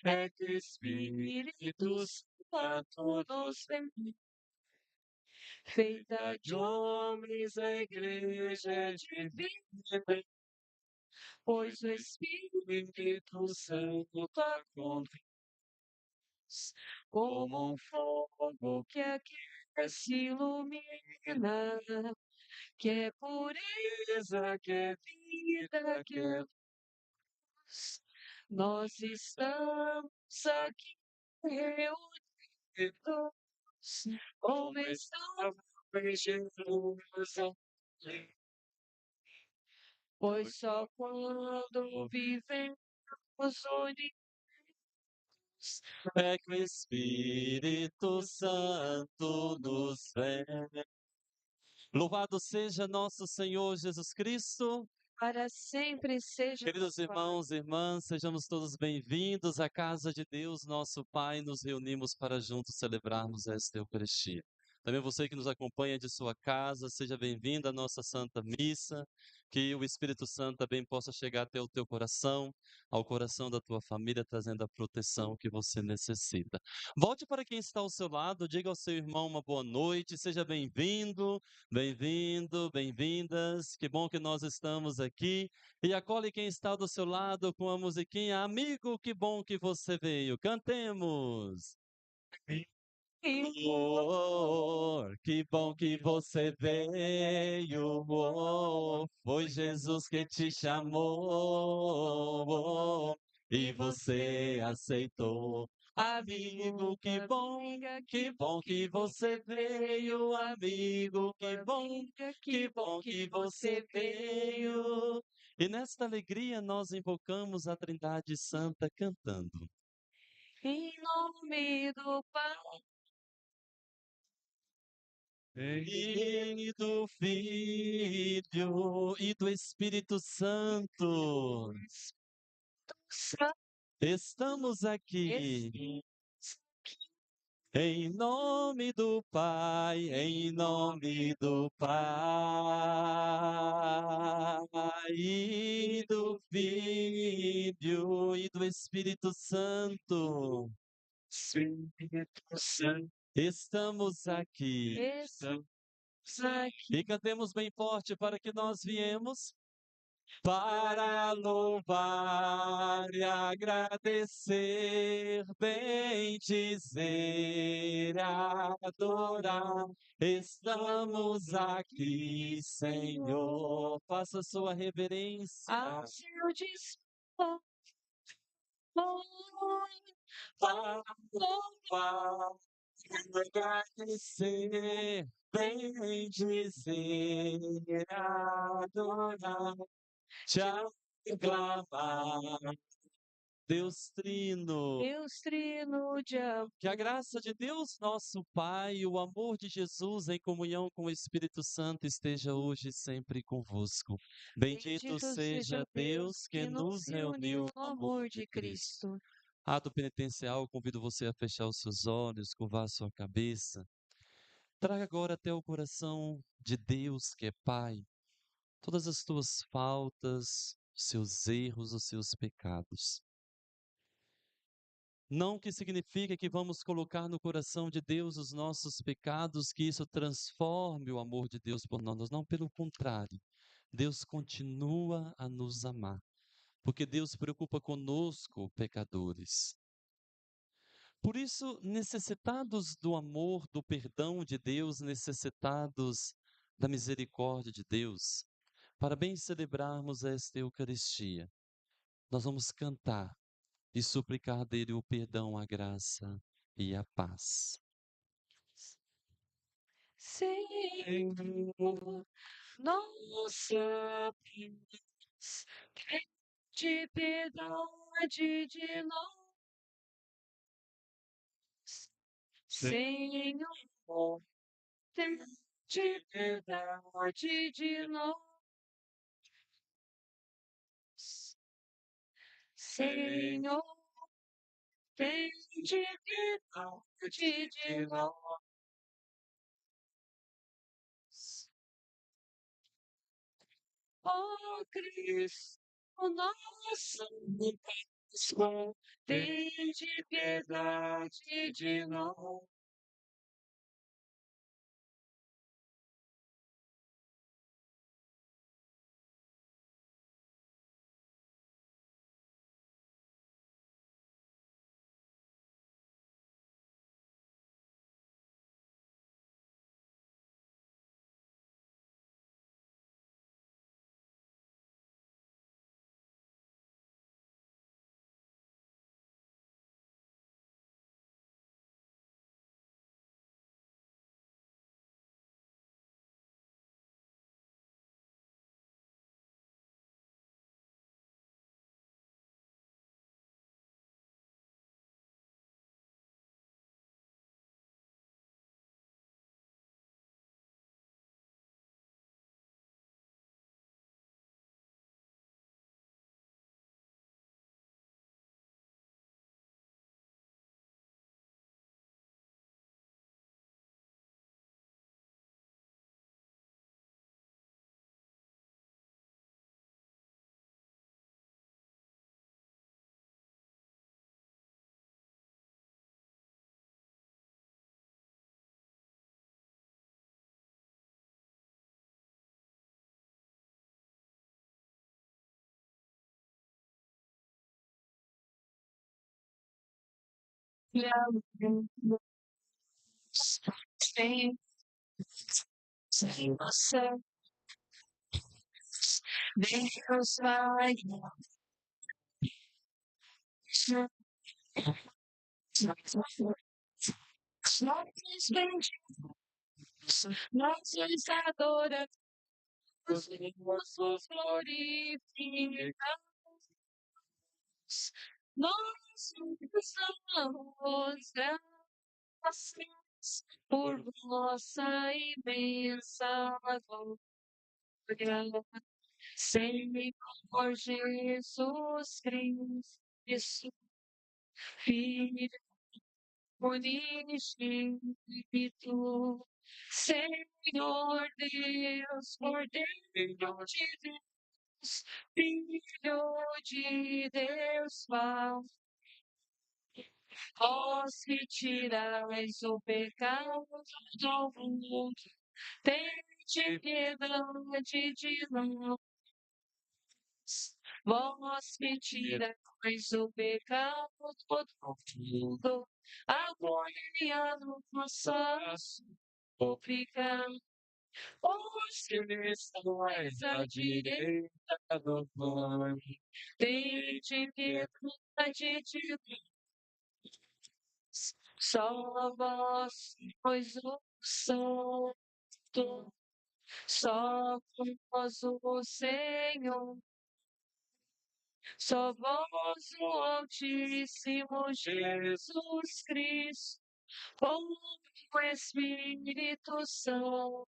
é que o Espírito Santo nos vem. Feita de homens, a igreja é divina, pois o Espírito Santo convém como um fogo que aquece e ilumina, que é pureza, que é vida, que é luz. Nós estamos aqui reunidos, como estava em Jerusalém. Pois só quando vivemos unidos é que o Espírito Santo nos vem. Louvado seja nosso Senhor Jesus Cristo. para sempre seja Queridos louvado. irmãos e irmãs, sejamos todos bem-vindos à casa de Deus, nosso Pai. Nos reunimos para juntos celebrarmos esta Eucaristia. Também você que nos acompanha de sua casa, seja bem-vindo à nossa Santa Missa. Que o Espírito Santo também possa chegar até o teu coração, ao coração da tua família, trazendo a proteção que você necessita. Volte para quem está ao seu lado, diga ao seu irmão uma boa noite, seja bem-vindo, bem-vindo, bem-vindas. Que bom que nós estamos aqui. E acolhe quem está do seu lado com a musiquinha. Amigo, que bom que você veio. Cantemos. Oh, que bom que você veio. Oh, foi Jesus que te chamou. E você aceitou. Amigo, que bom que você veio, amigo, que bom que você veio. E nesta alegria nós invocamos a Trindade Santa cantando. Em nome do Pai E do Filho e do Espírito Santo. Santo, Estamos aqui em nome do Pai, em nome do Pai e do Filho e do Espírito Santo. Espírito Santo, Estamos aqui. estamos aqui E cantemos bem forte para que nós viemos para louvar e agradecer, bendizer, adorar. Estamos aqui, Senhor. Faça sua reverência. ao seu dispor. Para louvar e agradecer, bendizer, adorar. Te aclamar, Deus Trino. Deus Trino de amor. Que a graça de Deus, nosso Pai, e o amor de Jesus em comunhão com o Espírito Santo esteja hoje e sempre convosco. Bendito seja Deus que nos reuniu no amor de Cristo. Ato penitencial, convido você a fechar os seus olhos, curvar a sua cabeça. Traga agora até o coração de Deus, que é Pai, todas as tuas faltas, os seus erros, os seus pecados. Não que signifique que vamos colocar no coração de Deus os nossos pecados, que isso transforme o amor de Deus por nós. Não, pelo contrário. Deus continua a nos amar, porque Deus se preocupa conosco, pecadores. Por isso, necessitados do amor, do perdão de Deus, necessitados da misericórdia de Deus, para bem celebrarmos esta Eucaristia, nós vamos cantar e suplicar dele o perdão, a graça e a paz. Senhor, nossa paz, de piedade de nós. Senhor, de piedade de nós. Senhor, tem de piedade de nós. Ó Cristo, nosso tende piedade de nós. Sem você, Deus vai simplesmente nós os adoramos, os glorificamos, nós usamos graças por vossa imensa glória. Senhor Jesus Cristo, Filho unigênito, Senhor Deus, Cordeiro de Deus, Filho de Deus, vós que tirais o pecado do mundo, tende piedade de nós. Vós que tirais o pecado do mundo, agora no nosso obrigado. Os que estáis à direita do Pai, tende piedade de nós. Só vós, pois o Santo, só vós o Senhor. Só vós, o Altíssimo Jesus Cristo, com o Espírito Santo,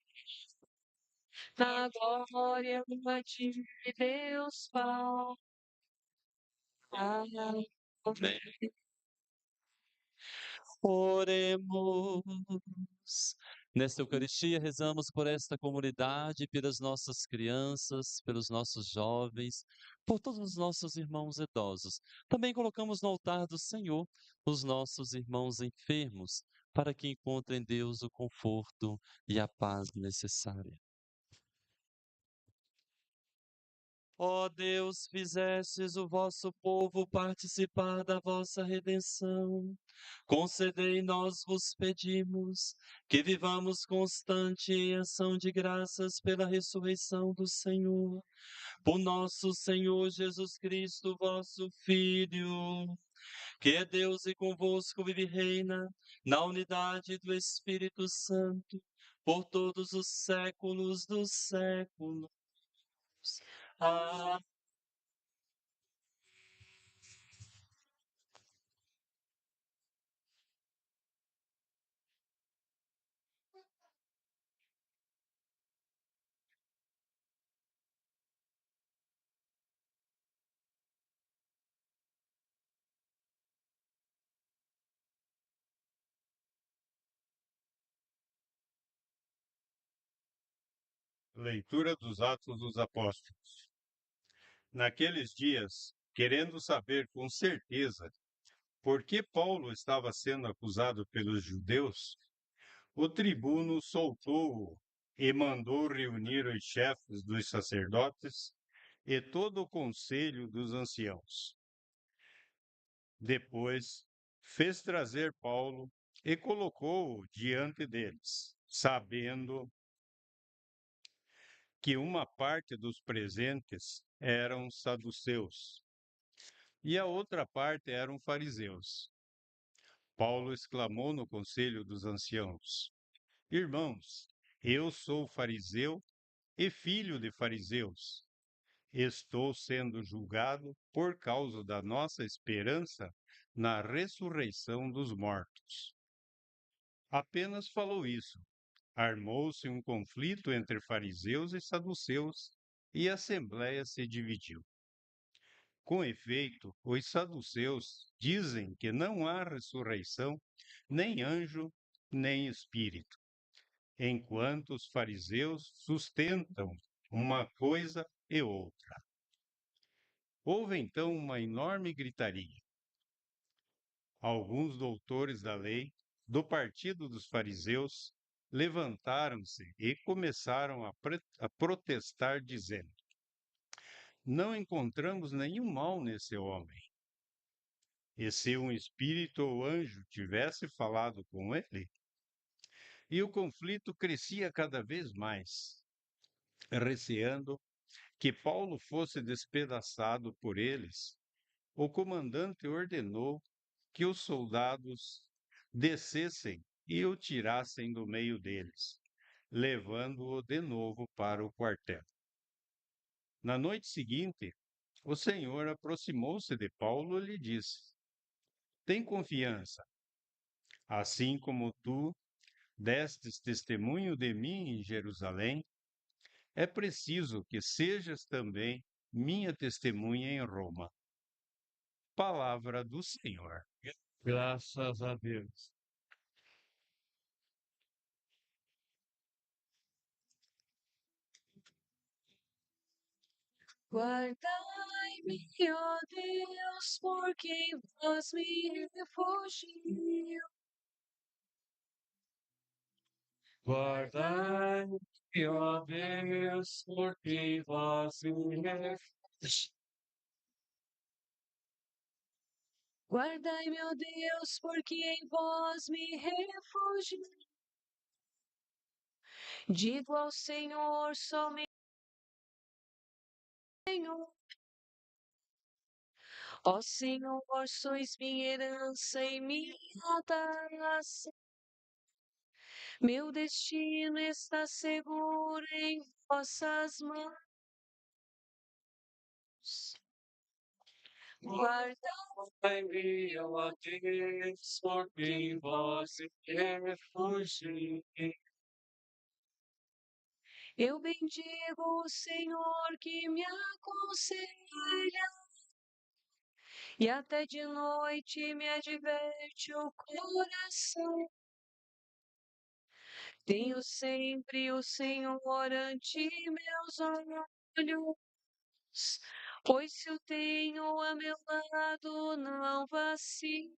na glória de Deus Pai. Amém. Oremos. Nesta Eucaristia, rezamos por esta comunidade, pelas nossas crianças, pelos nossos jovens, por todos os nossos irmãos idosos. Também colocamos no altar do Senhor os nossos irmãos enfermos, para que encontrem em Deus o conforto e a paz necessária. Ó Deus, fizestes o vosso povo participar da vossa redenção. Concedei, nós vos pedimos, que vivamos constante em ação de graças pela ressurreição do Senhor. Por nosso Senhor Jesus Cristo, vosso Filho, que é Deus e convosco vive e reina, na unidade do Espírito Santo, por todos os séculos dos séculos. Amém. Leitura dos Atos dos Apóstolos. Naqueles dias, querendo saber com certeza por que Paulo estava sendo acusado pelos judeus, o tribuno soltou-o e mandou reunir os chefes dos sacerdotes e todo o conselho dos anciãos. Depois, fez trazer Paulo e colocou-o diante deles, sabendo que uma parte dos presentes eram saduceus e a outra parte eram fariseus. Paulo exclamou no conselho dos anciãos: Irmãos, eu sou fariseu e filho de fariseus. Estou sendo julgado por causa da nossa esperança na ressurreição dos mortos. Apenas falou isso. Armou-se um conflito entre fariseus e saduceus, e a assembleia se dividiu. Com efeito, os saduceus dizem que não há ressurreição, nem anjo, nem espírito, enquanto os fariseus sustentam uma coisa e outra. Houve então uma enorme gritaria. Alguns doutores da lei, do partido dos fariseus, levantaram-se e começaram a protestar, dizendo: Não encontramos nenhum mal nesse homem. E se um espírito ou anjo tivesse falado com ele? E o conflito crescia cada vez mais, receando que Paulo fosse despedaçado por eles. O comandante ordenou que os soldados descessem e o tirassem do meio deles, levando-o de novo para o quartel. Na noite seguinte, o Senhor aproximou-se de Paulo e lhe disse: Tem confiança, assim como tu destes testemunho de mim em Jerusalém, é preciso que sejas também minha testemunha em Roma. Palavra do Senhor. Graças a Deus. Guardai-me, ó Deus, por quem vós me refugio. Guardai, ó Deus, porque vós me refugio. Guardai-me, ó Deus, porque em vós me refugio. Digo ao Senhor somente, Senhor. Ó Senhor, sois minha herança e minha taça. Meu destino está seguro em vossas mãos. Guardai-me, ó Deus, porque vós me refugio. Eu bendigo o Senhor que me aconselha, e até de noite me adverte o coração. Tenho sempre o Senhor ante meus olhos, pois se o tenho a meu lado, não vacilo.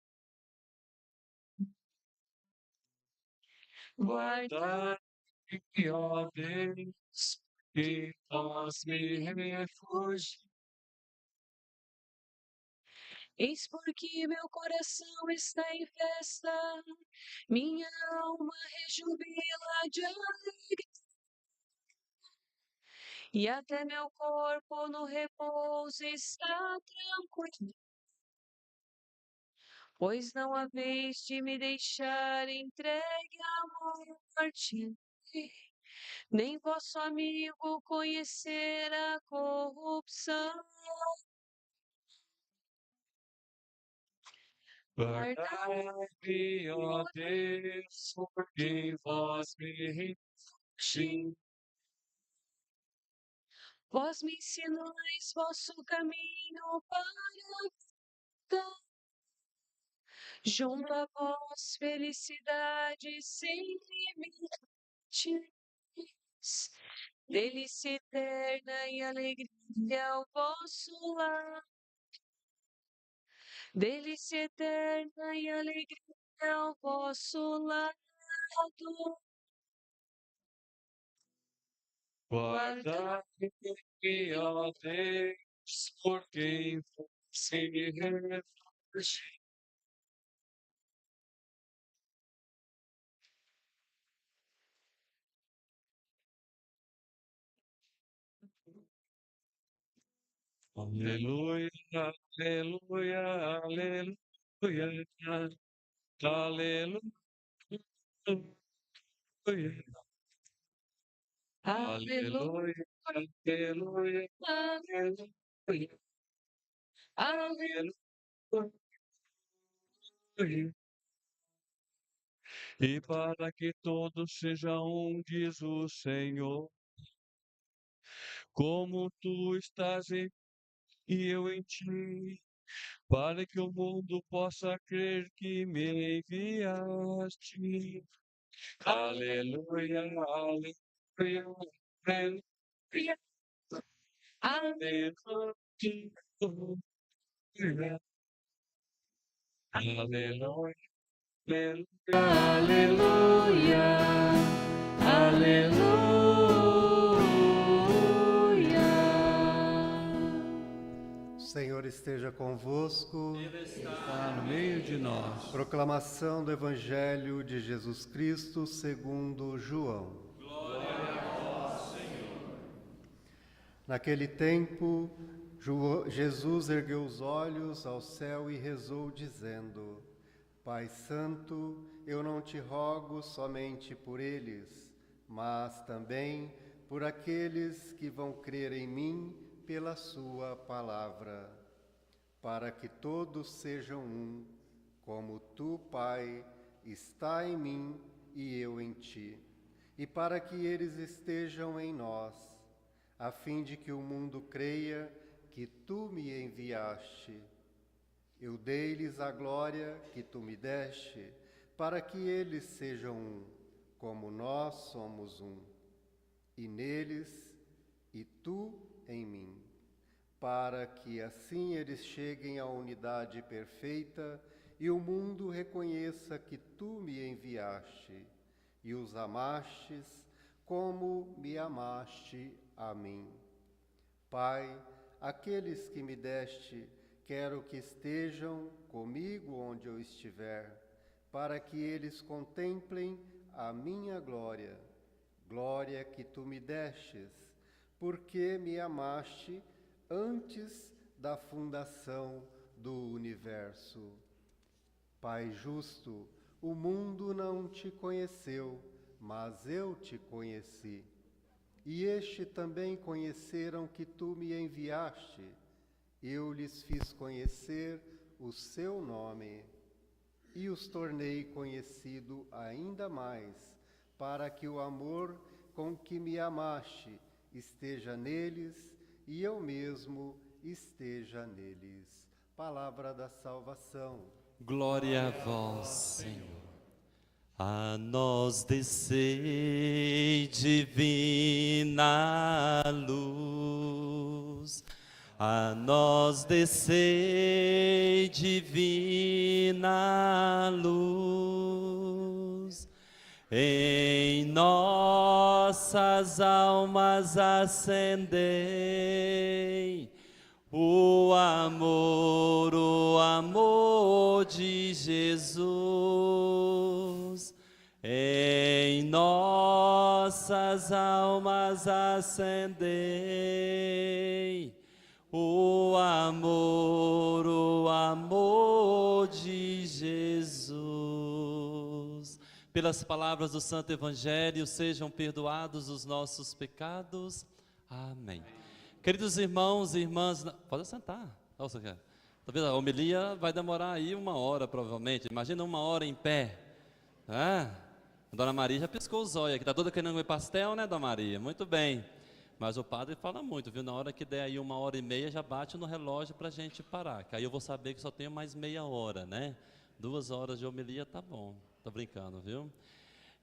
Guarda, Guardai-me, ó Deus, porque vós me refugio. eis porque meu coração está em festa, minha alma rejubila de alegria, e até meu corpo no repouso está tranquilo, pois não há vez de me deixar entregue à morte, nem vosso amigo conhecer a corrupção. Guardai-me, ó Deus, porque vós me refugio. Vós me ensinais vosso caminho para a vida. Junto a vós, felicidade sem limites, delícia eterna e alegria ao vosso lar. delícia eterna e alegria ao vosso lado. Guardai-me, ó Deus, por quem você me refúgio. Aleluia, aleluia, aleluia, aleluia, Aleluia, aleluia, aleluia, aleluia. aleluia. E para que todos sejam um, diz o Senhor, como tu estás em e eu em ti, para que o mundo possa crer que me enviaste. Aleluia, aleluia, aleluia, aleluia, aleluia, O Senhor esteja convosco. está no meio de nós. Proclamação do Evangelho de Jesus Cristo segundo João. Glória a vós, Senhor. Naquele tempo, Jesus ergueu os olhos ao céu e rezou, dizendo: Pai Santo, eu não te rogo somente por eles, mas também por aqueles que vão crer em mim pela sua palavra, para que todos sejam um, como tu, Pai, está em mim e eu em ti, e para que eles estejam em nós, a fim de que o mundo creia que tu me enviaste. Eu dei-lhes a glória que tu me deste, para que eles sejam um, como nós somos um, e neles e tu em mim, para que assim eles cheguem à unidade perfeita e o mundo reconheça que tu me enviaste e os amastes como me amaste a mim. Pai, aqueles que me deste, quero que estejam comigo onde eu estiver, para que eles contemplem a minha glória, glória que tu me destes, porque me amaste antes da fundação do universo. Pai justo, o mundo não te conheceu, mas eu te conheci. E este também conheceram que tu me enviaste. Eu lhes fiz conhecer o seu nome e os tornei conhecido ainda mais, para que o amor com que me amaste esteja neles e eu mesmo esteja neles. Palavra da salvação. Glória a vós, Senhor. A nós descei divina luz, a nós descei divina luz, em nossas almas acendei o amor de Jesus. Em nossas almas acendei o amor de Jesus. Pelas palavras do Santo Evangelho, sejam perdoados os nossos pecados. Amém. Queridos irmãos e irmãs, pode sentar. Nossa, tá vendo? A homilia vai demorar aí 1 hora, provavelmente. Imagina 1 hora em pé. A Dona Maria já piscou os olhos aqui. Está toda querendo comer pastel, né, Dona Maria? Muito bem. Mas o padre fala muito, viu? Na hora que der aí 1h30, já bate no relógio para a gente parar. Que aí eu vou saber que só tenho mais meia hora, né? 2 horas de homilia, tá bom. Tô brincando, viu?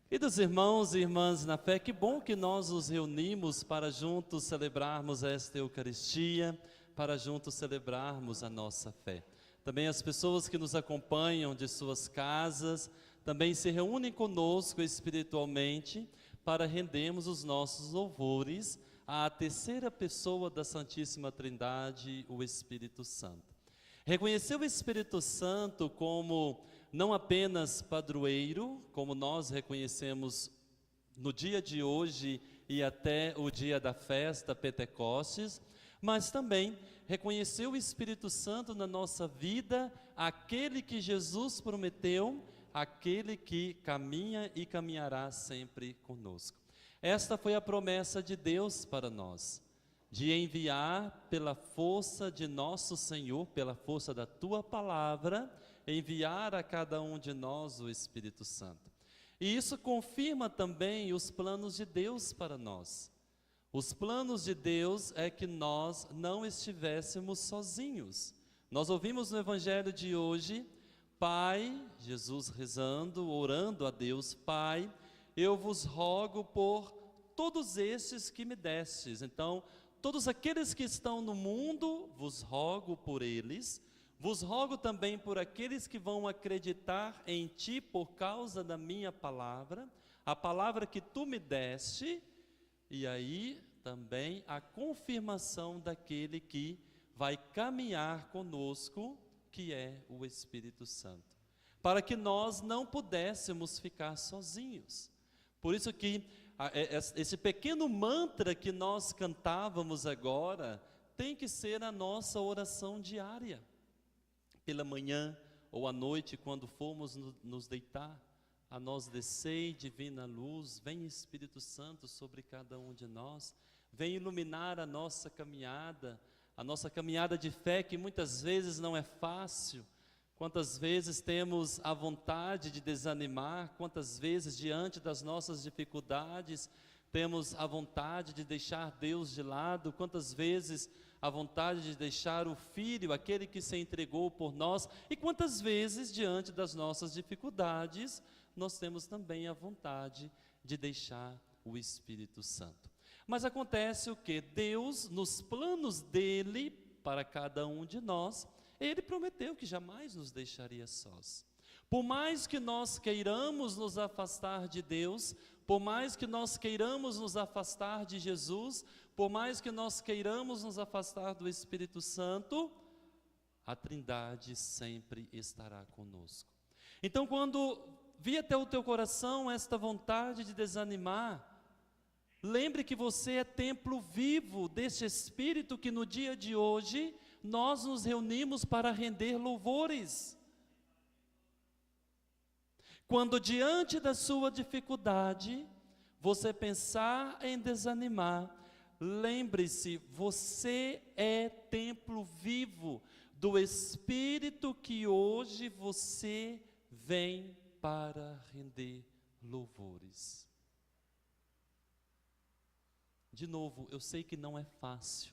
Queridos irmãos e irmãs na fé, que bom que nós nos reunimos para juntos celebrarmos esta Eucaristia, para juntos celebrarmos a nossa fé. também as pessoas que nos acompanham de suas casas, também se reúnem conosco espiritualmente para rendermos os nossos louvores à terceira pessoa da Santíssima Trindade, o Espírito Santo. Reconhecer o Espírito Santo como não apenas padroeiro, como nós reconhecemos no dia de hoje e até o dia da festa Pentecostes, mas também reconhecer o Espírito Santo na nossa vida, aquele que Jesus prometeu, aquele que caminha e caminhará sempre conosco. Esta foi a promessa de Deus para nós, de enviar pela força de nosso Senhor, pela força da Tua palavra, enviar a cada um de nós o Espírito Santo. E isso confirma também os planos de Deus para nós. Os planos de Deus é que nós não estivéssemos sozinhos. Nós ouvimos no Evangelho de hoje, Pai, Jesus rezando, orando a Deus, Pai, eu vos rogo por todos estes que me destes. Então, todos aqueles que estão no mundo, vos rogo por eles, vos rogo também por aqueles que vão acreditar em Ti por causa da minha palavra, a palavra que Tu me deste, e aí também a confirmação daquele que vai caminhar conosco, que é o Espírito Santo, para que nós não pudéssemos ficar sozinhos. Por isso que esse pequeno mantra que nós cantávamos agora tem que ser a nossa oração diária, pela manhã ou à noite, quando formos nos deitar. A nós descei divina luz, vem Espírito Santo sobre cada um de nós, vem iluminar a nossa caminhada de fé, que muitas vezes não é fácil. Quantas vezes temos a vontade de desanimar, quantas vezes diante das nossas dificuldades temos a vontade de deixar Deus de lado, quantas vezes a vontade de deixar o Filho, aquele que se entregou por nós, e quantas vezes diante das nossas dificuldades nós temos também a vontade de deixar o Espírito Santo. Mas acontece o que? Deus, nos planos dele para cada um de nós, Ele prometeu que jamais nos deixaria sós. Por mais que nós queiramos nos afastar de Deus, por mais que nós queiramos nos afastar de Jesus, por mais que nós queiramos nos afastar do Espírito Santo, a Trindade sempre estará conosco. Então, quando vir até o teu coração esta vontade de desanimar, lembre que você é templo vivo deste Espírito que no dia de hoje nós nos reunimos para render louvores. Quando diante da sua dificuldade, você pensar em desanimar, lembre-se, você é templo vivo do Espírito que hoje você vem para render louvores. De novo, eu sei que não é fácil.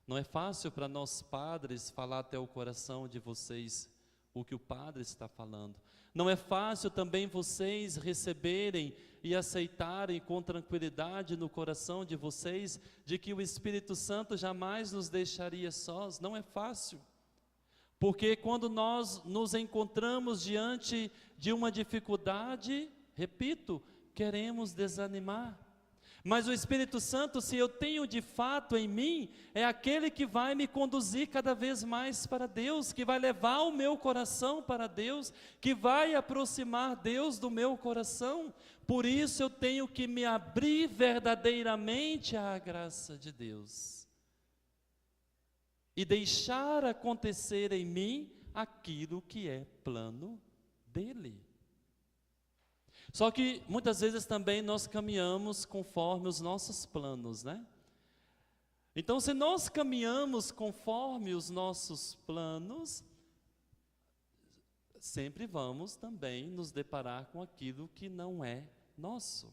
Não é fácil para nós padres falar até o coração de vocês o que o padre está falando. Não é fácil também vocês receberem e aceitarem com tranquilidade no coração de vocês de que o Espírito Santo jamais nos deixaria sós. Não é fácil. Porque quando nós nos encontramos diante de uma dificuldade, repito, queremos desanimar. Mas o Espírito Santo, se eu tenho de fato em mim, é aquele que vai me conduzir cada vez mais para Deus, que vai levar o meu coração para Deus, que vai aproximar Deus do meu coração. Por isso eu tenho que me abrir verdadeiramente à graça de Deus e deixar acontecer em mim aquilo que é plano dele. Só que muitas vezes também nós caminhamos conforme os nossos planos, né? Então, se nós caminhamos conforme os nossos planos, sempre vamos também nos deparar com aquilo que não é nosso.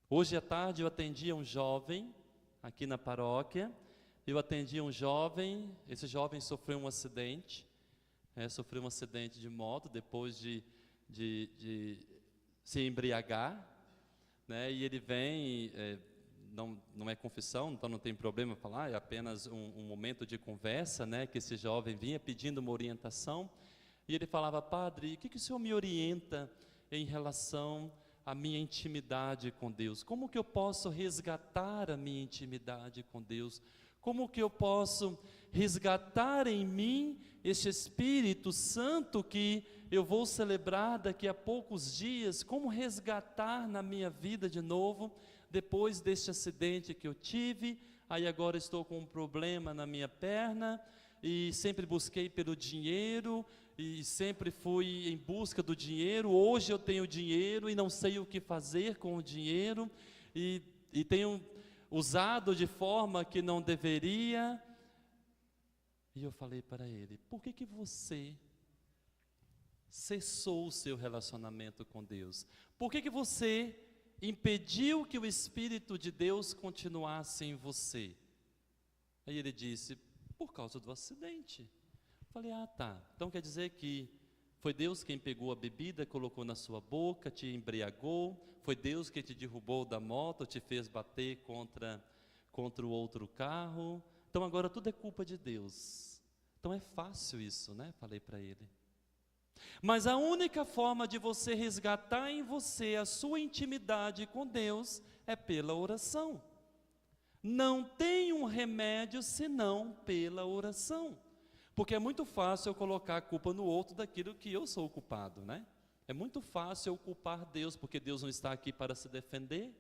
Hoje à tarde eu atendi um jovem aqui na paróquia. Esse jovem sofreu um acidente, de moto depois de se embriagar, né? E ele vem não é confissão, então não tem problema falar, é apenas um momento de conversa, né, que esse jovem vinha pedindo uma orientação, e ele falava: padre, o que o senhor me orienta em relação à minha intimidade com Deus? Como que eu posso resgatar a minha intimidade com Deus? Como que eu posso resgatar em mim esse Espírito Santo que eu vou celebrar daqui a poucos dias? Como resgatar na minha vida de novo, depois deste acidente que eu tive? Aí agora estou com um problema na minha perna, e sempre busquei pelo dinheiro, e sempre fui em busca do dinheiro. Hoje eu tenho dinheiro e não sei o que fazer com o dinheiro, e tenho usado de forma que não deveria. E eu falei para ele: por que você cessou o seu relacionamento com Deus? Por que você impediu que o Espírito de Deus continuasse em você? Aí ele disse: por causa do acidente. Falei: ah, tá, então quer dizer que foi Deus quem pegou a bebida, colocou na sua boca, te embriagou, foi Deus que te derrubou da moto, te fez bater contra o outro carro, então agora tudo é culpa de Deus. Então é fácil isso, né? Falei para ele. Mas a única forma de você resgatar em você a sua intimidade com Deus é pela oração. Não tem um remédio senão pela oração. Porque é muito fácil eu colocar a culpa no outro daquilo que eu sou o culpado, né? É muito fácil eu culpar Deus, porque Deus não está aqui para se defender.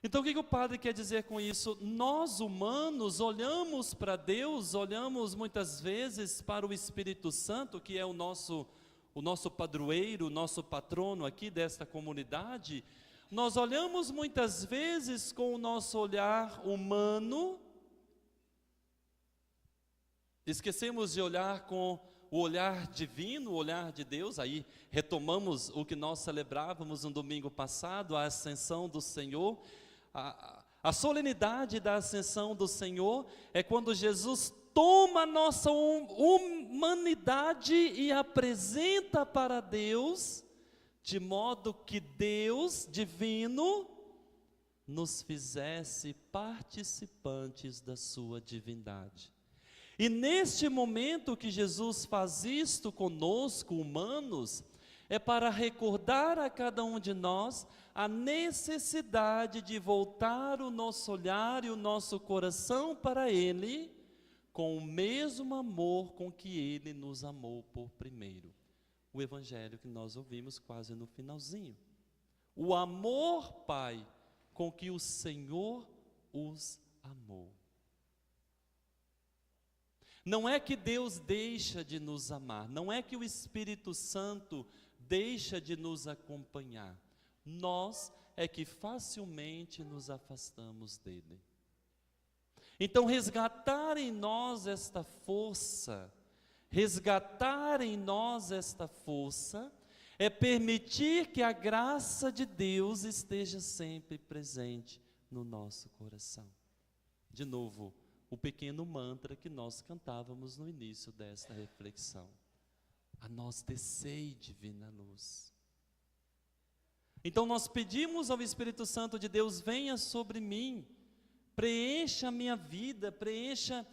Então o que o padre quer dizer com isso? Nós humanos olhamos para Deus, olhamos muitas vezes para o Espírito Santo, que é o nosso padroeiro, o nosso patrono aqui desta comunidade. Nós olhamos muitas vezes com o nosso olhar humano, esquecemos de olhar com o olhar divino, o olhar de Deus. Aí retomamos o que nós celebrávamos no domingo passado, a ascensão do Senhor. A solenidade da ascensão do Senhor é quando Jesus toma a nossa humanidade e apresenta para Deus, de modo que Deus divino nos fizesse participantes da sua divindade. E neste momento que Jesus faz isto conosco, humanos, é para recordar a cada um de nós a necessidade de voltar o nosso olhar e o nosso coração para Ele, com o mesmo amor com que Ele nos amou por primeiro. O evangelho que nós ouvimos quase no finalzinho. O amor, Pai, com que o Senhor os amou. Não é que Deus deixa de nos amar, não é que o Espírito Santo deixa de nos acompanhar. Nós é que facilmente nos afastamos dele. Então resgatar em nós esta força, é permitir que a graça de Deus esteja sempre presente no nosso coração. De novo, o pequeno mantra que nós cantávamos no início desta reflexão. A nós descei, divina luz. Então nós pedimos ao Espírito Santo de Deus: venha sobre mim, preencha a minha vida, preencha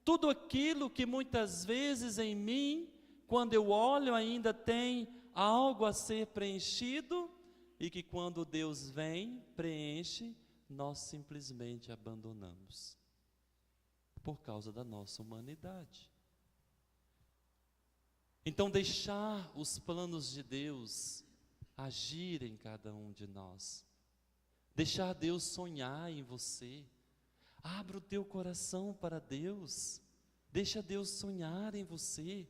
tudo aquilo que muitas vezes em mim, quando eu olho, ainda tem algo a ser preenchido, e que quando Deus vem, preenche, nós simplesmente abandonamos, por causa da nossa humanidade. Então deixar os planos de Deus agir em cada um de nós, deixar Deus sonhar em você. Abra o teu coração para Deus, deixa Deus sonhar em você,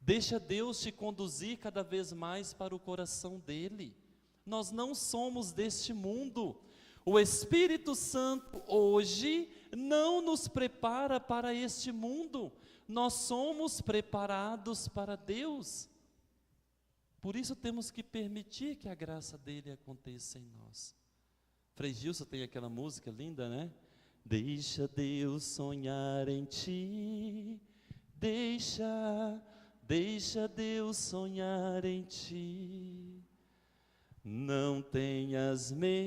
deixa Deus te conduzir cada vez mais para o coração dEle. Nós não somos deste mundo. O Espírito Santo hoje não nos prepara para este mundo, nós somos preparados para Deus. Por isso temos que permitir que a graça dEle aconteça em nós. Frei Gilson tem aquela música linda, né? Deixa Deus sonhar em ti, deixa Deus sonhar em ti. Não tenhas medo,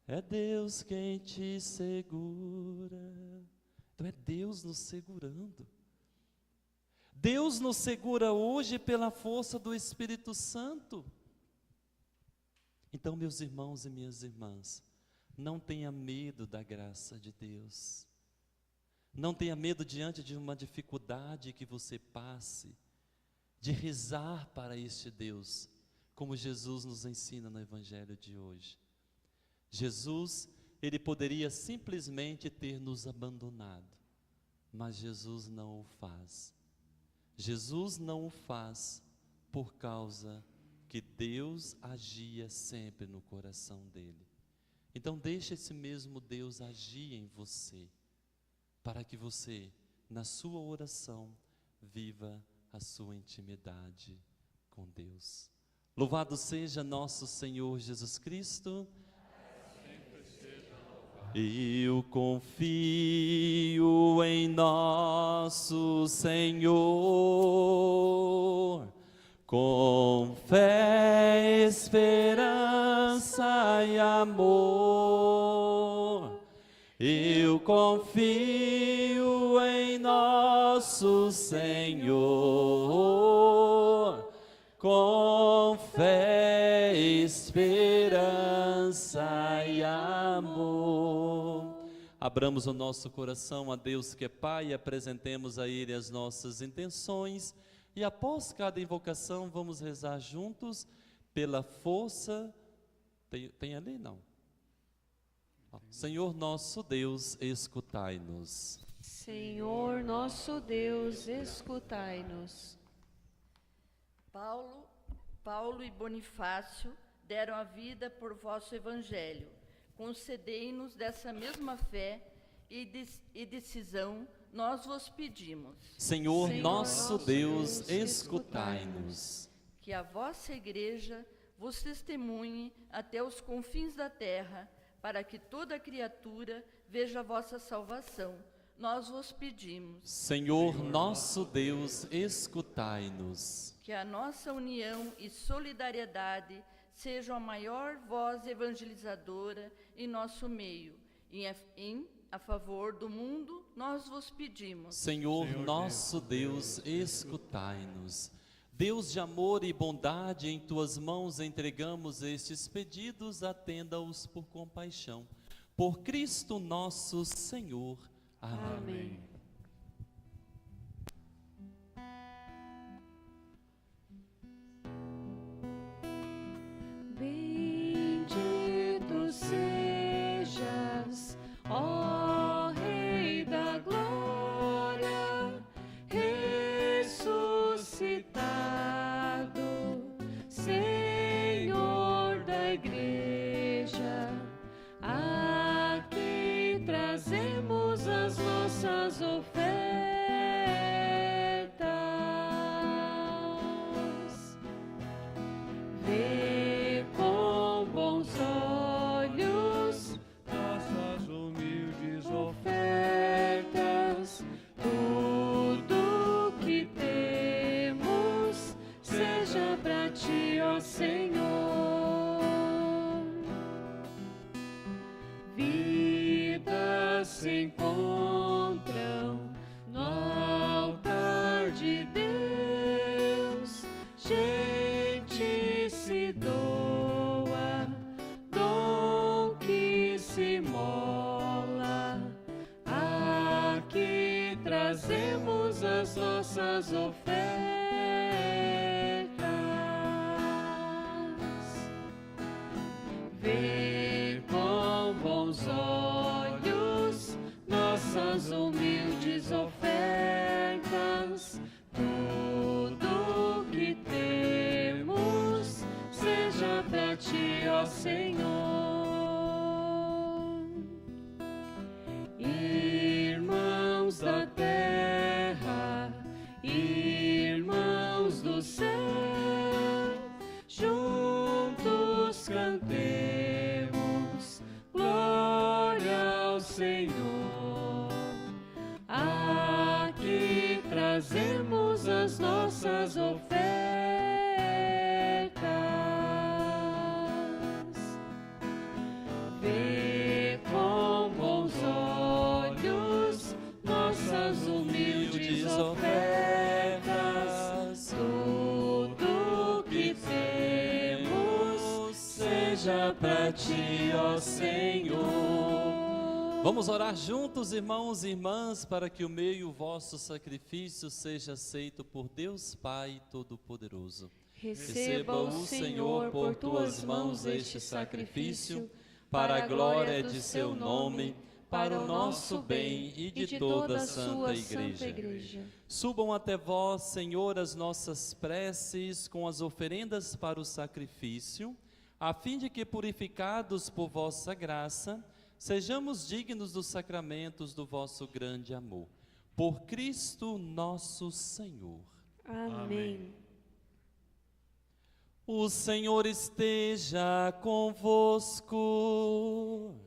é Deus quem te segura. Então é Deus nos segurando. Deus nos segura hoje pela força do Espírito Santo. Então, meus irmãos e minhas irmãs, não tenha medo da graça de Deus. Não tenha medo diante de uma dificuldade que você passe, de rezar para este Deus, como Jesus nos ensina no Evangelho de hoje. Jesus, ele poderia simplesmente ter nos abandonado, mas Jesus não o faz. Jesus não o faz por causa que Deus agia sempre no coração dele. Então deixe esse mesmo Deus agir em você, para que você, na sua oração, viva a sua intimidade com Deus. Louvado seja nosso Senhor Jesus Cristo. Eu confio em nosso Senhor, com fé, esperança e amor. Eu confio em nosso Senhor, com fé, esperança e amor. Abramos o nosso coração a Deus que é Pai e apresentemos a Ele as nossas intenções. E após cada invocação, vamos rezar juntos pela força. Tem ali? Não. Senhor nosso Deus, escutai-nos. Senhor nosso Deus, escutai-nos. Paulo e Bonifácio deram a vida por vosso Evangelho. Concedei-nos dessa mesma fé e decisão, nós vos pedimos. Senhor nosso Deus, escutai-nos. Que a vossa Igreja vos testemunhe até os confins da terra, para que toda criatura veja a vossa salvação. Nós vos pedimos. Senhor nosso Deus, escutai-nos. Que a nossa união e solidariedade sejam a maior voz evangelizadora em nosso meio. A favor do mundo, nós vos pedimos. Senhor nosso Deus, escutai-nos. Deus de amor e bondade, em tuas mãos entregamos estes pedidos, atenda-os por compaixão. Por Cristo nosso Senhor. Amém. Bendito sejas, ó Rei da Glória, ressuscitado, Senhor da Igreja. Aqui trazemos as nossas ofertas. Vê com bons olhos Nossas humildes ofertas, tudo que temos seja para ti, ó Senhor. Vidas se encontram no altar de Deus, gente se doa, dom que se mola. Aqui trazemos as nossas ofertas. Vê com bons olhos nossas humildes ofertas. Tudo que temos seja para ti, ó Senhor. Irmãos da terra, irmãos do céu, juntos cantemos glória ao Senhor. Aqui trazemos as nossas ofertas. grandes ofertas, tudo que temos seja para ti, ó Senhor. Vamos orar juntos, irmãos e irmãs, para que o meu e o vosso sacrifício seja aceito por Deus Pai Todo-Poderoso. Receba o Senhor por tuas mãos este sacrifício, para a glória de seu nome, para o nosso bem e de toda a sua santa igreja. Subam até vós, Senhor, as nossas preces com as oferendas para o sacrifício, a fim de que, purificados por vossa graça, sejamos dignos dos sacramentos do vosso grande amor. Por Cristo nosso Senhor. Amém. O Senhor esteja convosco.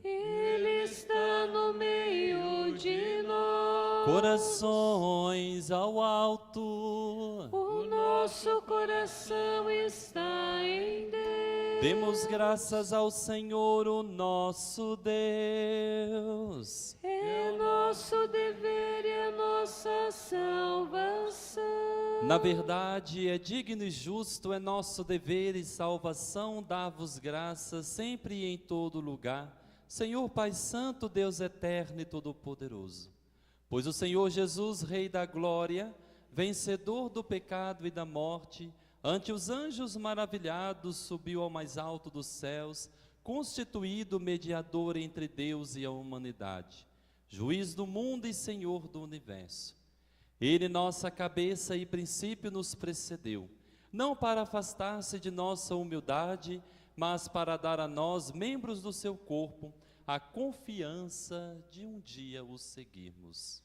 Ele está no meio de nós. Corações ao alto. O nosso coração está em Deus. Demos graças ao Senhor, o nosso Deus. É nosso dever e a nossa salvação. Na verdade, é digno e justo, é nosso dever e salvação dar-vos graças sempre e em todo lugar, Senhor Pai Santo, Deus eterno e todo-poderoso. Pois o Senhor Jesus, Rei da glória, vencedor do pecado e da morte, ante os anjos maravilhados, subiu ao mais alto dos céus, constituído mediador entre Deus e a humanidade, juiz do mundo e Senhor do universo. Ele, nossa cabeça e princípio, nos precedeu, não para afastar-se de nossa humildade, mas para dar a nós, membros do seu corpo, a confiança de um dia o seguirmos.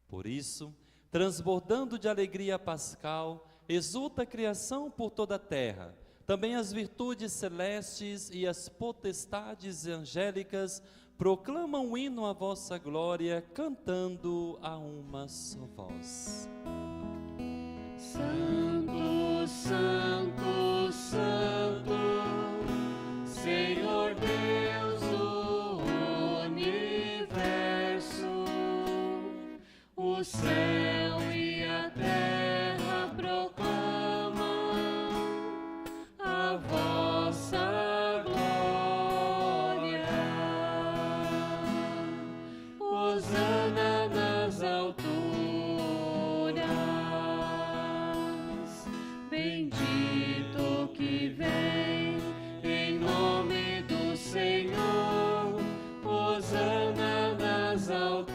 Por isso, transbordando de alegria pascal, exulta a criação por toda a terra, também as virtudes celestes e as potestades angélicas proclamam um hino à vossa glória, cantando a uma só voz. Santo, Santo, Santo, Senhor Deus do universo, o céu e a terra proclamam a vossa glória. Hosana nas alturas, bendito que vem em nome do Senhor. Hosana nas alturas.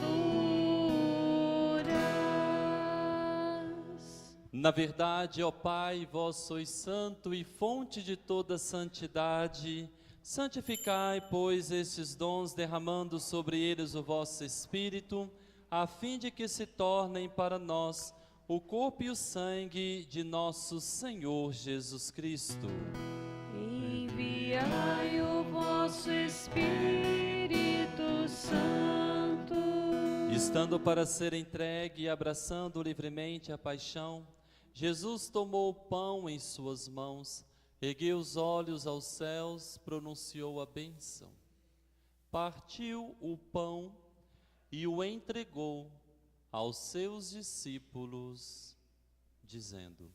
Na verdade, ó Pai, vós sois santo e fonte de toda santidade. Santificai, pois, estes dons, derramando sobre eles o vosso Espírito, a fim de que se tornem para nós o corpo e o sangue de nosso Senhor Jesus Cristo. Enviai o vosso Espírito Santo. Estando para ser entregue e abraçando livremente a paixão, Jesus tomou o pão em suas mãos, ergueu os olhos aos céus, pronunciou a bênção, partiu o pão e o entregou aos seus discípulos, dizendo: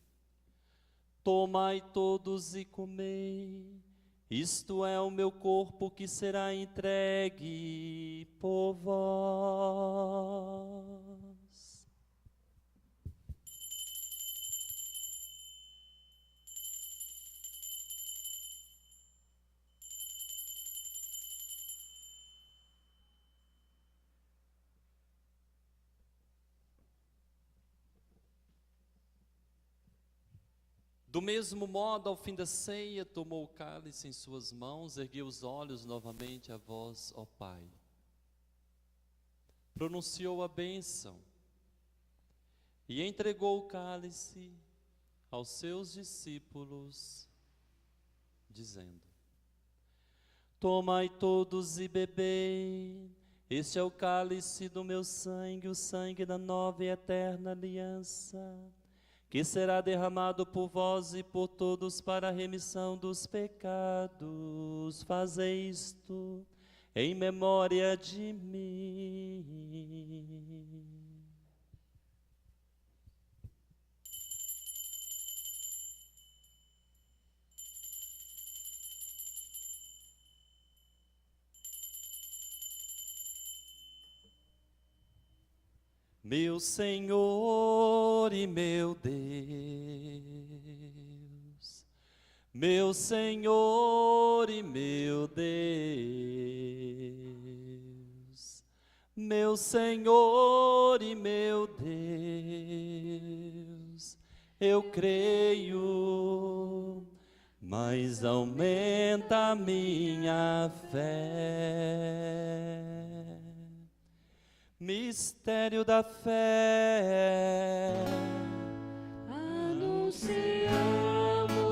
tomai todos e comei, isto é o meu corpo que será entregue por vós. Do mesmo modo, ao fim da ceia, tomou o cálice em suas mãos, ergueu os olhos novamente a vós, ó Pai. Pronunciou a bênção e entregou o cálice aos seus discípulos, dizendo: tomai todos e bebei, este é o cálice do meu sangue, o sangue da nova e eterna aliança, que será derramado por vós e por todos para a remissão dos pecados. Fazei isto em memória de mim. Meu Senhor e meu Deus, meu Senhor e meu Deus, meu Senhor e meu Deus, eu creio, mas aumenta a minha fé. Mistério da fé. Anunciamos,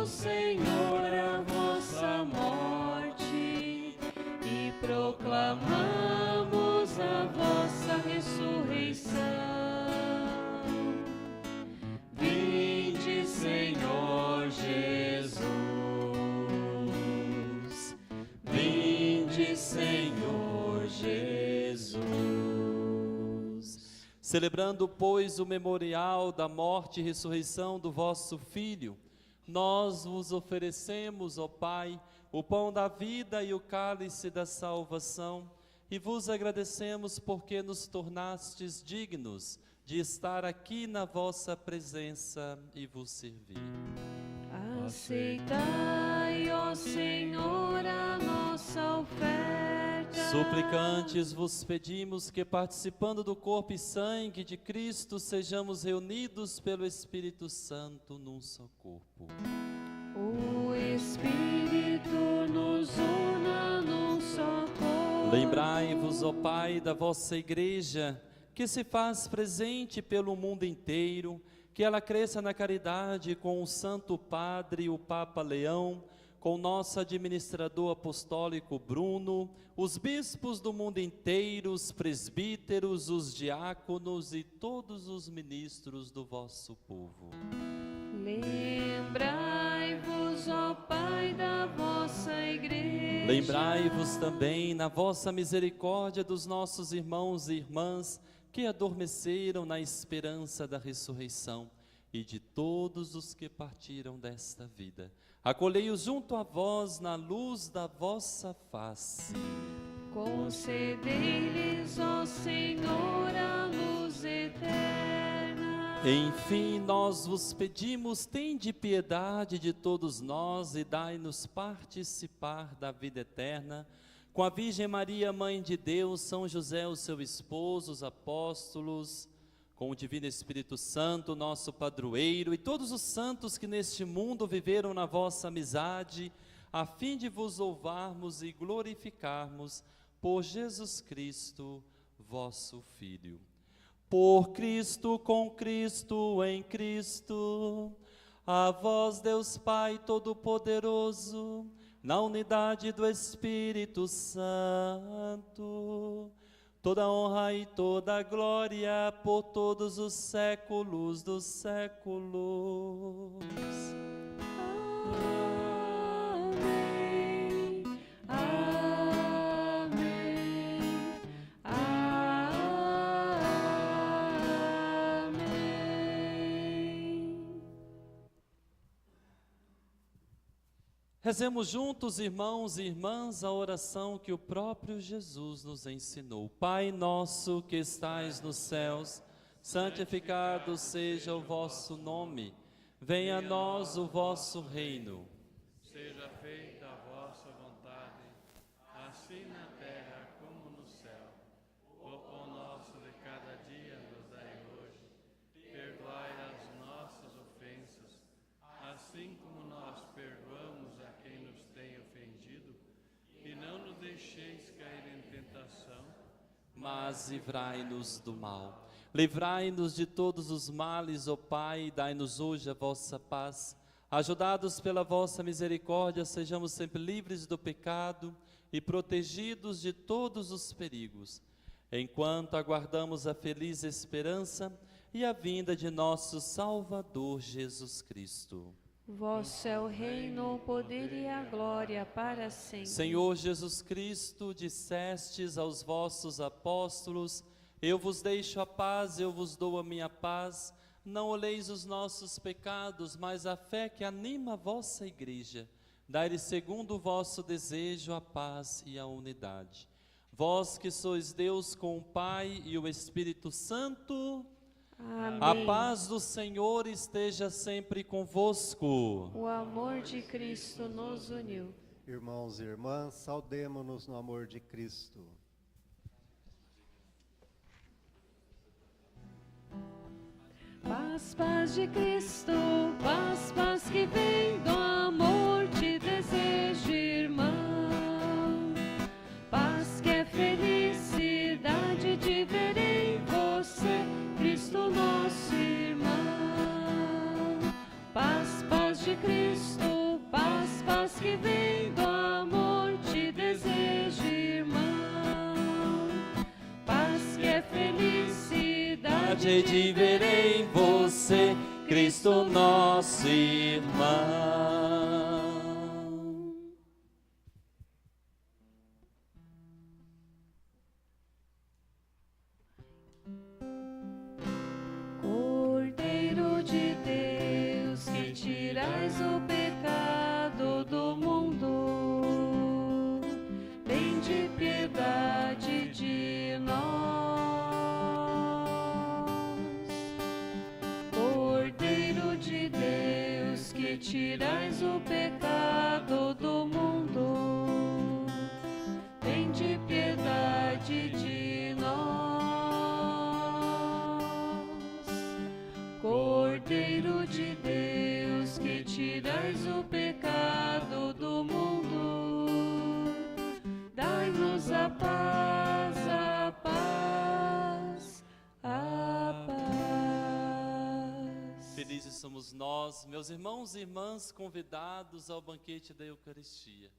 Senhor, a vossa morte e proclamamos a vossa ressurreição. Vinde, Senhor Jesus. Vinde, Senhor Jesus. Celebrando, pois, o memorial da morte e ressurreição do vosso Filho, nós vos oferecemos, ó Pai, o pão da vida e o cálice da salvação, e vos agradecemos porque nos tornastes dignos de estar aqui na vossa presença e vos servir. Aceitai, ó Senhor, a nossa oferta. Suplicantes vos pedimos que, participando do corpo e sangue de Cristo, sejamos reunidos pelo Espírito Santo num só corpo. O Espírito nos una num só corpo. Lembrai-vos, ó Pai, da vossa Igreja, que se faz presente pelo mundo inteiro, que ela cresça na caridade com o Santo Padre, o Papa Leão, com nosso administrador apostólico Bruno, os bispos do mundo inteiro, os presbíteros, os diáconos e todos os ministros do vosso povo. Lembrai-vos, ó Pai, da vossa Igreja. Lembrai-vos também, na vossa misericórdia, dos nossos irmãos e irmãs que adormeceram na esperança da ressurreição e de todos os que partiram desta vida. Acolhei-os junto a vós na luz da vossa face. Concedei-lhes, ó Senhor, a luz eterna. Enfim, nós vos pedimos, tende piedade de todos nós e dai-nos participar da vida eterna, com a Virgem Maria, Mãe de Deus, São José, o seu esposo, os apóstolos, com o Divino Espírito Santo, nosso padroeiro, e todos os santos que neste mundo viveram na vossa amizade, a fim de vos louvarmos e glorificarmos por Jesus Cristo, vosso Filho. Por Cristo, com Cristo, em Cristo, a vós, Deus Pai Todo-Poderoso, na unidade do Espírito Santo, toda honra e toda glória por todos os séculos dos séculos. Amém. Amém. Amém. Rezemos juntos, irmãos e irmãs, a oração que o próprio Jesus nos ensinou. Pai nosso que estais nos céus, santificado seja o vosso nome. Venha a nós o vosso reino. Seja feita a vossa vontade, assim na terra como no céu. O pão nosso de cada dia nos dai hoje. Perdoai as nossas ofensas, assim como nós perdoamos a quem nos tem ofendido. E não nos deixeis cair em tentação, Mas livrai-nos do mal. Livrai-nos de todos os males, ó Pai, e dai-nos hoje a vossa paz. Ajudados pela vossa misericórdia, sejamos sempre livres do pecado e protegidos de todos os perigos, enquanto aguardamos a feliz esperança e a vinda de nosso Salvador Jesus Cristo. Vosso é o reino, o poder e a glória para sempre. Senhor Jesus Cristo, dissestes aos vossos apóstolos: eu vos deixo a paz, eu vos dou a minha paz. Não olheis os nossos pecados, mas a fé que anima a vossa igreja. Dai-lhe segundo o vosso desejo a paz e a unidade. Vós que sois Deus com o Pai e o Espírito Santo, Amém. a paz do Senhor esteja sempre convosco. O amor de Cristo nos uniu. Irmãos e irmãs, saudemo-nos no amor de Cristo. Paz, paz de Cristo, paz, paz que vem do amor, te desejo, irmão. Paz que é felicidade de ver em você, Cristo nosso irmão. Paz, paz de Cristo, paz, paz que vem do amor, te desejo, irmão. Paz que é felicidade De ver em você, Cristo nosso irmão. Cordeiro de Deus, que tirais o pecado do mundo, tende piedade de nós. Cordeiro de Deus, que tirais o pecado do mundo, tende piedade de nós. Cordeiro de Deus, que tirais o pecado do mundo, dai-nos a paz, a paz, a paz. Felizes somos nós, meus irmãos e irmãs, convidados ao banquete da Eucaristia.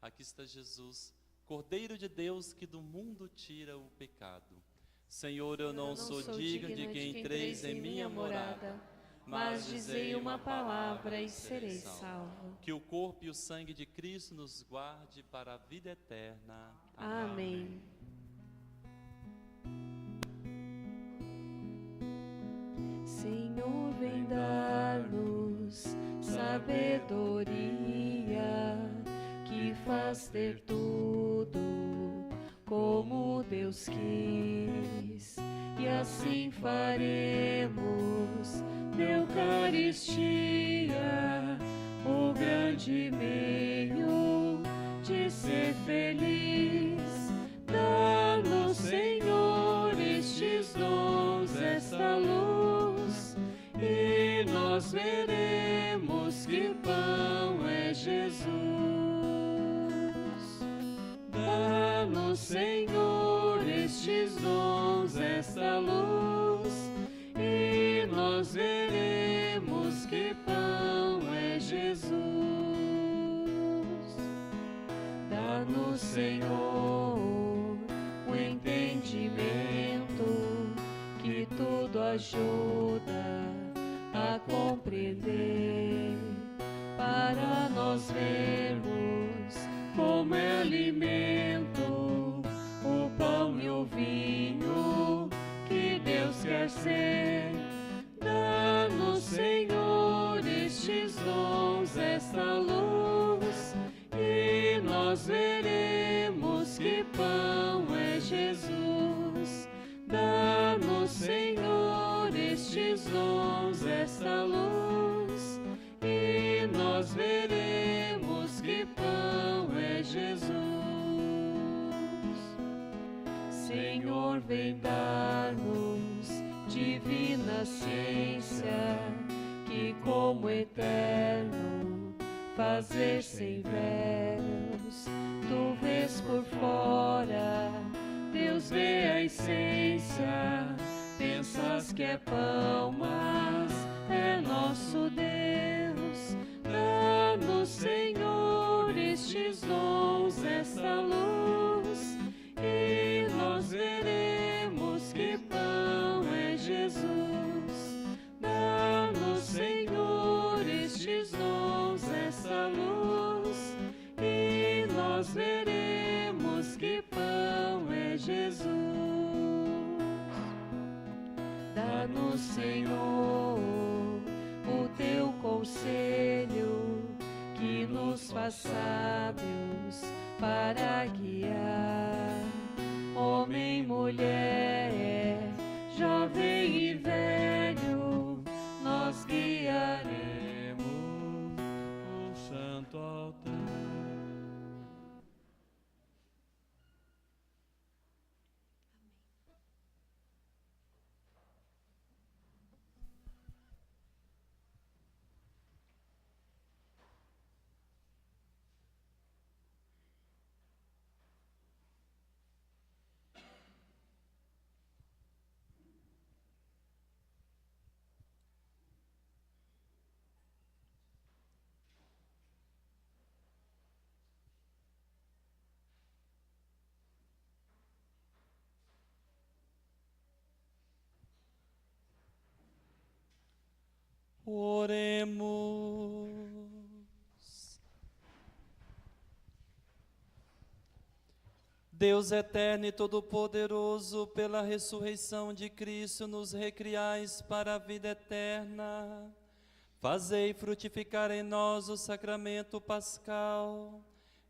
Aqui está Jesus, Cordeiro de Deus, que do mundo tira o pecado. Senhor, eu não sou digno de que entreis em minha morada, mas dizei uma palavra e serei salvo. que o corpo e o sangue de Cristo nos guarde para a vida eterna. Amém. Senhor, vem dar-nos sabedoria que faz ter tudo como Deus quis, e assim faremos da Eucaristia o grande meio de ser feliz. Dá-nos, Senhor, estes dons, esta luz, e nós veremos que pão é Jesus. Dá-nos, Senhor, estes dons, esta luz, e nós veremos que pão é Jesus. Dá-nos, Senhor, o entendimento que tudo ajuda a compreender, para nós vermos como é alimento o pão e o vinho que Deus quer ser. Dá-nos, Senhor, estes dons, esta luz, e nós veremos que pão é Jesus. Dá-nos, Senhor, estes dons, esta luz, e nós veremos que pão é Jesus. Senhor, vem dar-nos divina ciência, que como eterno fazer sem véus. Tu vês por fora, Deus vê a essência. Pensas que é pão, mas é nosso Deus. Dá-nos, Senhor, estes dons, esta luz, e nós veremos que pão é Jesus. Dá-nos, Senhor, estes dons, esta luz, e nós veremos que pão é Jesus. Dá-nos, Senhor, o teu conselho, que nos faz sábios para guiar Oremos. Deus eterno e todo-poderoso, pela ressurreição de Cristo, nos recriais para a vida eterna. Fazei frutificar em nós o sacramento pascal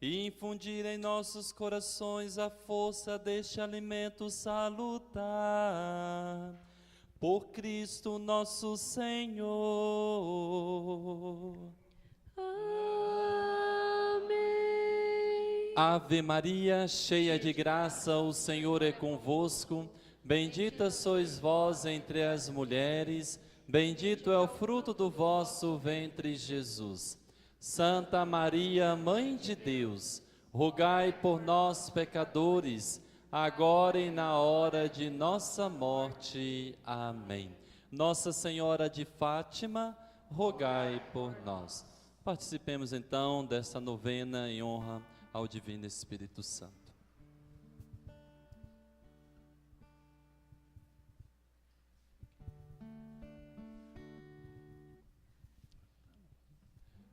e infundir em nossos corações a força deste alimento salutar. Por Cristo nosso Senhor. Amém. Ave Maria, cheia de graça, o Senhor é convosco. Bendita sois vós entre as mulheres, bendito é o fruto do vosso ventre, Jesus. Santa Maria, Mãe de Deus, rogai por nós, pecadores, agora e na hora de nossa morte. Amém. Nossa Senhora de Fátima, rogai por nós. Participemos então desta novena em honra ao Divino Espírito Santo.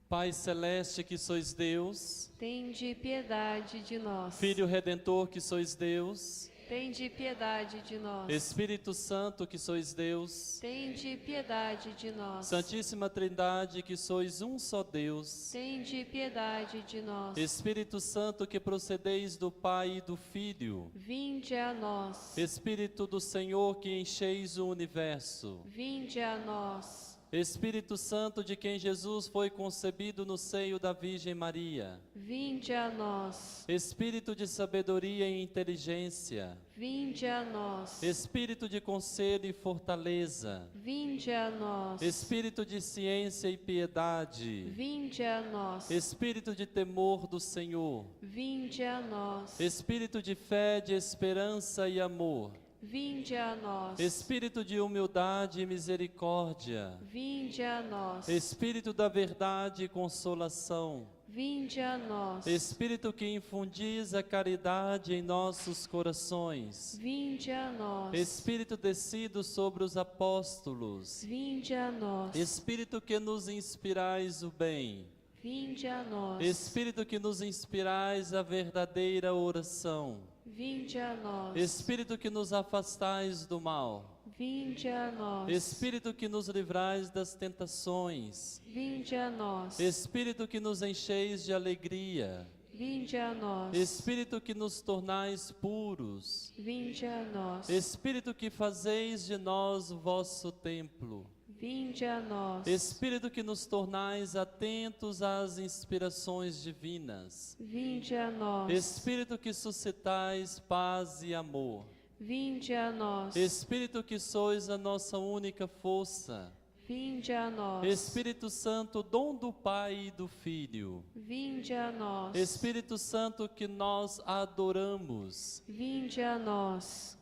Pai Celeste, que sois Deus, Tende piedade de nós. Filho Redentor, que sois Deus, Tende piedade de nós. Espírito Santo, que sois Deus, Tende piedade de nós. Santíssima Trindade, que sois um só Deus, Tende piedade de nós. Espírito Santo, que procedeis do Pai e do Filho, Vinde a nós. Espírito do Senhor, que encheis o universo, Vinde a nós. Espírito Santo, de quem Jesus foi concebido no seio da Virgem Maria, Vinde a nós. Espírito de sabedoria e inteligência, Vinde a nós. Espírito de conselho e fortaleza, Vinde a nós. Espírito de ciência e piedade, Vinde a nós. Espírito de temor do Senhor, Vinde a nós. Espírito de fé, de esperança e amor, Vinde a nós. Espírito de humildade e misericórdia, Vinde a nós. Espírito da verdade e consolação, Vinde a nós. Espírito que infundis a caridade em nossos corações, Vinde a nós. Espírito descido sobre os apóstolos, Vinde a nós. Espírito que nos inspirais o bem, Vinde a nós. Espírito que nos inspirais a verdadeira oração, Vinde a nós. Espírito que nos afastais do mal, Vinde a nós. Espírito que nos livrais das tentações, Vinde a nós. Espírito que nos encheis de alegria, Vinde a nós. Espírito que nos tornais puros, Vinde a nós. Espírito que fazeis de nós o vosso templo, Vinde a nós. Espírito que nos tornais atentos às inspirações divinas, Vinde a nós. Espírito que suscitais paz e amor, Vinde a nós. Espírito que sois a nossa única força, Vinde a nós. Espírito Santo, dom do Pai e do Filho, Vinde a nós. Espírito Santo que nós adoramos. Vinde a nós.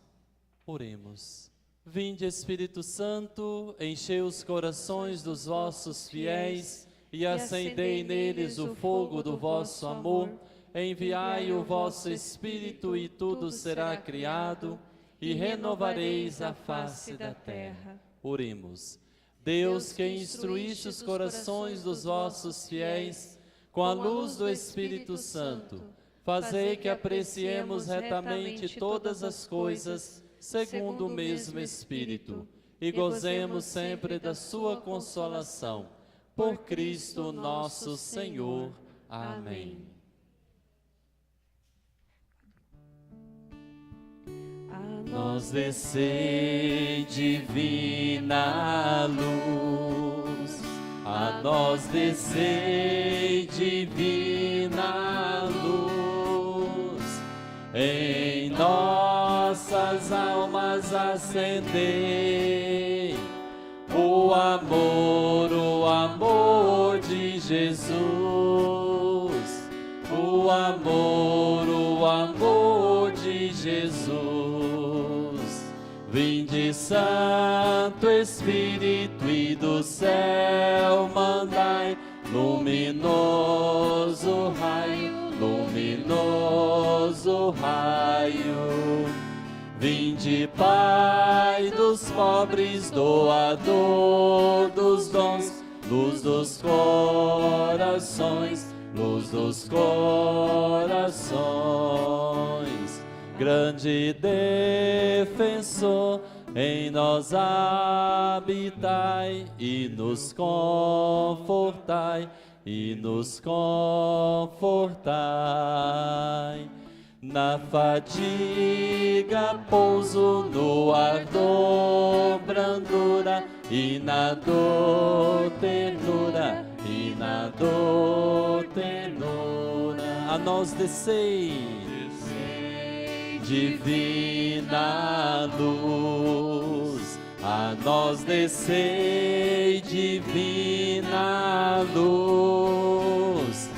Oremos. Vinde, Espírito Santo, enchei os corações dos vossos fiéis e acendei neles o fogo do vosso amor. Enviai o vosso Espírito e tudo será criado e renovareis a face da terra. Oremos. Deus, que instruíste os corações dos vossos fiéis com a luz do Espírito Santo, fazei que apreciemos retamente todas as coisas segundo o mesmo Espírito, e gozemos sempre da sua consolação. Por Cristo nosso Senhor. Amém. A Nós descei divina luz, a nós descei divina luz, em nossas almas acendei o amor de Jesus, o amor de Jesus. Vinde, Santo Espírito, e do céu mandai luminoso raio, luminoso raio. Vinde, grande Pai dos pobres, doador dos dons, luz dos corações, luz dos corações, grande defensor, em nós habitai e nos confortai, e nos confortai. Na fadiga pouso, no ardor brandura, e na dor ternura, e na dor ternura. A nós descei, divina luz, a nós descei, divina luz,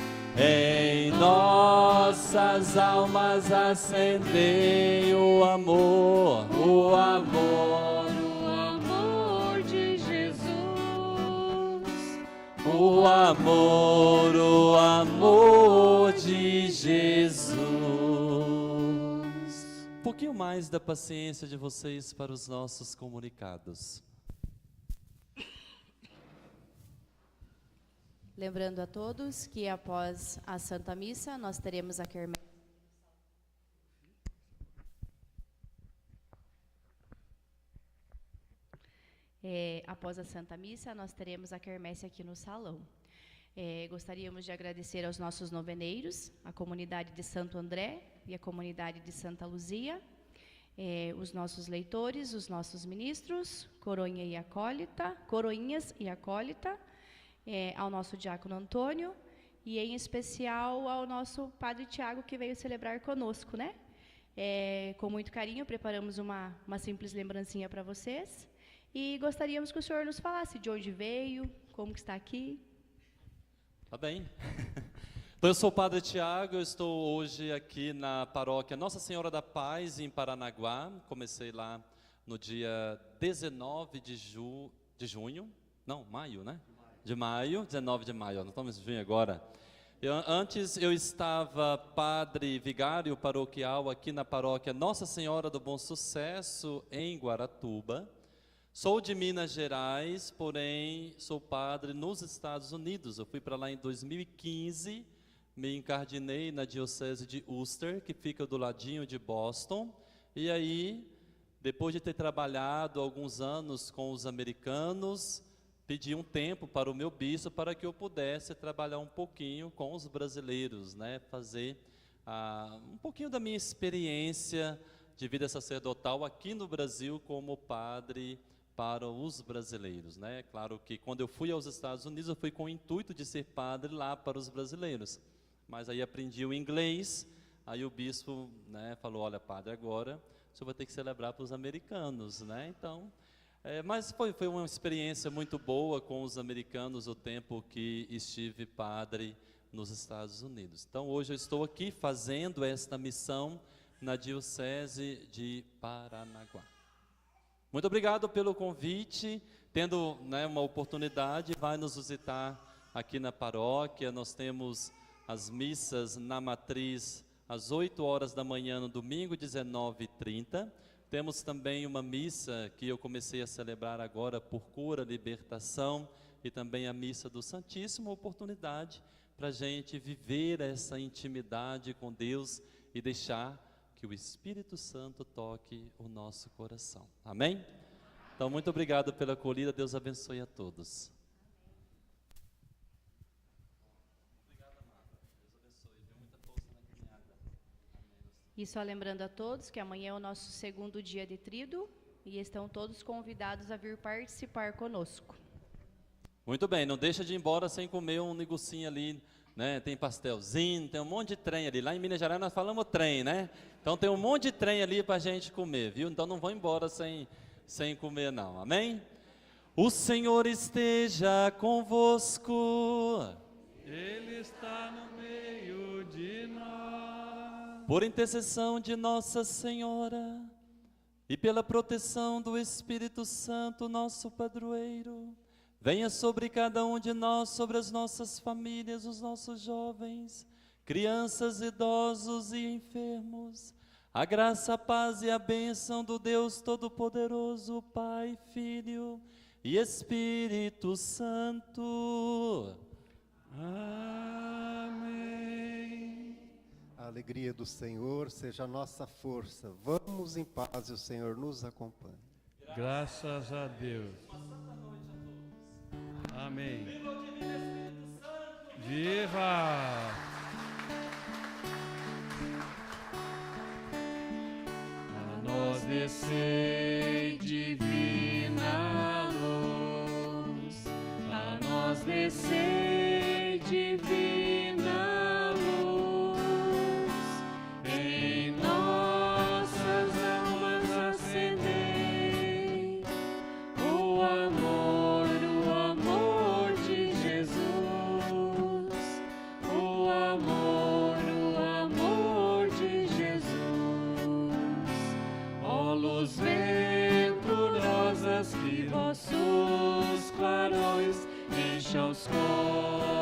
em nossas almas acendei o amor, o amor, O amor de Jesus. o amor de Jesus. Um pouquinho mais da paciência de vocês para os nossos comunicados. Lembrando a todos que após a Santa Missa nós teremos a quermesse. Após a Santa Missa nós teremos a quermesse aqui no salão. Gostaríamos de agradecer aos nossos noveneiros, a comunidade de Santo André e a comunidade de Santa Luzia, os nossos leitores, os nossos ministros, coroinhas e acólita, ao nosso diácono Antônio e, em especial, ao nosso padre Tiago, que veio celebrar conosco, né? Com muito carinho, preparamos uma simples lembrancinha para vocês e gostaríamos que o senhor nos falasse de onde veio, como que está aqui. Tá bem. Então, eu sou o Padre Tiago, eu estou hoje aqui na paróquia Nossa Senhora da Paz, em Paranaguá. Comecei lá no dia 19 de junho, não, maio, né? De maio, 19 de maio, nós estamos em junho agora. Antes eu estava padre vigário paroquial aqui na paróquia Nossa Senhora do Bom Sucesso, em Guaratuba. Sou de Minas Gerais, porém sou padre nos Estados Unidos. Eu fui para lá em 2015, me encardinei na diocese de Worcester, que fica do ladinho de Boston. E aí, depois de ter trabalhado alguns anos com os americanos, pedi um tempo para o meu bispo para que eu pudesse trabalhar um pouquinho com os brasileiros, né? Fazer um pouquinho da minha experiência de vida sacerdotal aqui no Brasil como padre para os brasileiros, né? Claro que quando eu fui aos Estados Unidos, eu fui com o intuito de ser padre lá para os brasileiros. Mas aí aprendi o inglês, aí o bispo, né, falou, olha, padre, agora o senhor vai ter que celebrar para os americanos, né? Então, mas foi uma experiência muito boa com os americanos o tempo que estive padre nos Estados Unidos. Então, hoje eu estou aqui fazendo esta missão na Diocese de Paranaguá. Muito obrigado pelo convite, tendo, né, uma oportunidade, vai nos visitar aqui na paróquia. Nós temos as missas na matriz às 8 horas da manhã no domingo, 19h30. Temos também uma missa que eu comecei a celebrar agora por cura, libertação, e também a missa do Santíssimo, oportunidade para a gente viver essa intimidade com Deus e deixar que o Espírito Santo toque o nosso coração. Amém? Então, muito obrigado pela acolhida. Deus abençoe a todos. Obrigado, amada. Deus abençoe. Deu muita força na caminhada. E só lembrando a todos que amanhã é o nosso segundo dia de tríduo e estão todos convidados a vir participar conosco. Muito bem, não deixa de ir embora sem comer um negocinho ali, né? Tem pastelzinho, tem um monte de trem ali. Lá em Minas Gerais nós falamos trem, né? Então tem um monte de trem ali para a gente comer, viu? Então não vão embora sem comer não, amém? O Senhor esteja convosco. Ele está no meio de nós. Por intercessão de Nossa Senhora e pela proteção do Espírito Santo, nosso padroeiro, venha sobre cada um de nós, sobre as nossas famílias, os nossos jovens, crianças, idosos e enfermos, A graça, a paz e a bênção do Deus Todo-Poderoso, Pai, Filho e Espírito Santo. Amém. A alegria do Senhor seja a nossa força. Vamos em paz e o Senhor nos acompanhe. Graças a Deus. Amém. Viva! A nós descei divina luz, a nós descei divina luz, em nossas almas acendei o amor de Jesus, o amor de Jesus. Ó luz venturosas que vossos clarões encham os corações.